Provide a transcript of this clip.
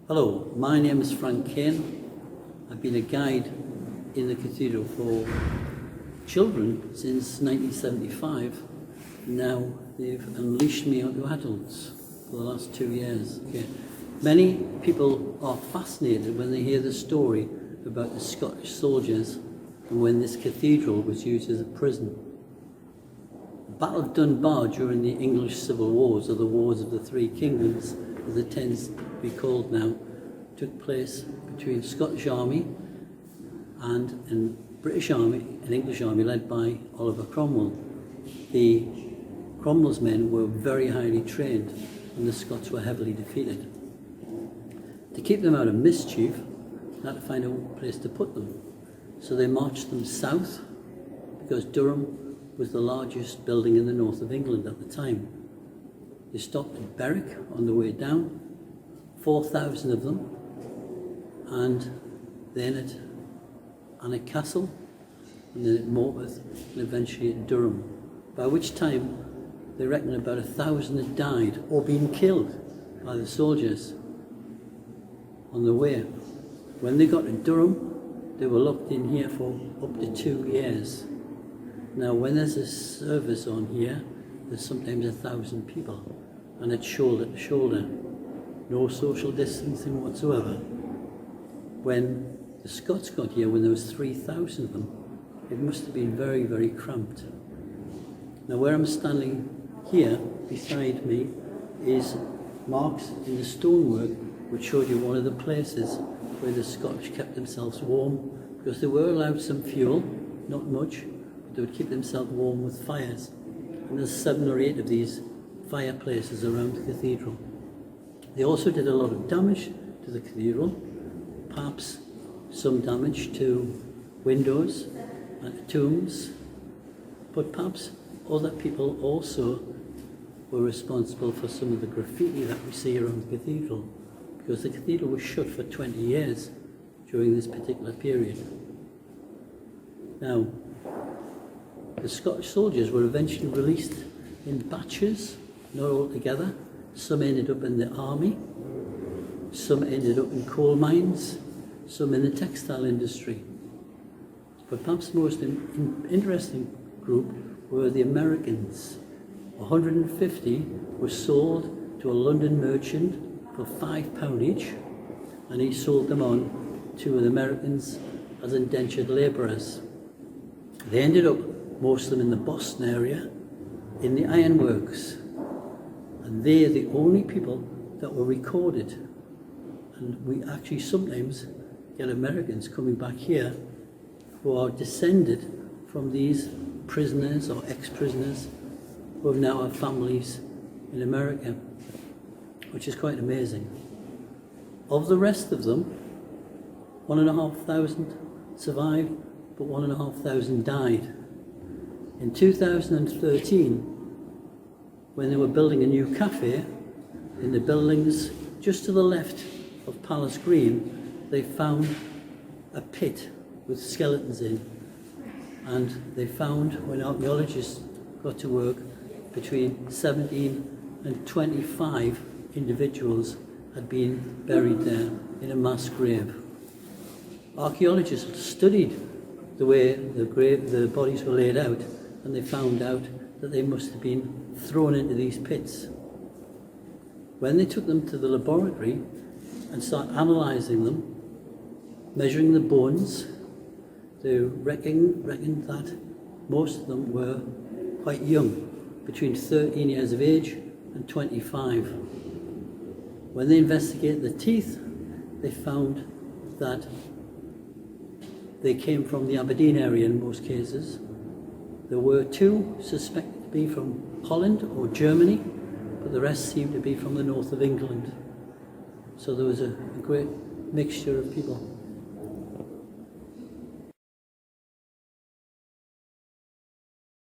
Hello, my name is Cain. I've been a guide in the cathedral for children since 1975. Now they've unleashed me onto adults for the last 2 years. Okay. Many people are fascinated when they hear the story about the Scottish soldiers and when this cathedral was used as a prison. The Battle of Dunbar during the English Civil Wars, or the Wars of the Three Kingdoms, as it tends to be called now, took place between Scottish Army and British Army and English Army led by Oliver Cromwell. The Cromwell's men were very highly trained and the Scots were heavily defeated. To keep them out of mischief, they had to find a place to put them. So they marched them south because Durham was the largest building in the north of England at the time. They stopped at Berwick on the way down, 4,000 of them, and then at Alnwick Castle, and then at Morpeth, and eventually at Durham, by which time they reckon about 1,000 had died or been killed by the soldiers on the way. When they got to Durham, they were locked in here for up to 2 years. Now, when there's a service on here, there's sometimes 1,000 people, and it's shoulder to shoulder, no social distancing whatsoever. When the Scots got here, when there was 3,000 of them, it must have been very, very cramped. Now, where I'm standing here beside me is marks in the stonework which showed you one of the places where the Scottish kept themselves warm, because they were allowed some fuel, not much, but they would keep themselves warm with fires. And there's 7 or 8 of these fireplaces around the cathedral. They also did a lot of damage to the cathedral, perhaps some damage to windows and to tombs, but perhaps other people also were responsible for some of the graffiti that we see around the cathedral, because the cathedral was shut for 20 years during this particular period. Now, the Scottish soldiers were eventually released in batches, not all together. Some ended up in the army, some ended up in coal mines, some in the textile industry. But perhaps the most interesting group were the Americans. 150 were sold to a London merchant for £5 each, and he sold them on to the Americans as indentured labourers. They ended up, most of them in the Boston area, in the ironworks, and they're the only people that were recorded. And we actually sometimes get Americans coming back here who are descended from these prisoners or ex-prisoners who have now have families in America, which is quite amazing. Of the rest of them, 1,500 survived, but 1,500 died. In 2013, when they were building a new cafe, in the buildings just to the left of Palace Green, they found a pit with skeletons in. And they found, when archaeologists got to work, between 17 and 25 individuals had been buried there in a mass grave. Archaeologists studied the way the bodies were laid out, and they found out that they must have been thrown into these pits. When they took them to the laboratory and started analysing them, measuring the bones, they reckoned that most of them were quite young, between 13 years of age and 25. When they investigated the teeth, they found that they came from the Aberdeen area in most cases. There were 2 suspected to be from Holland or Germany, but the rest seemed to be from the north of England. So there was a great mixture of people.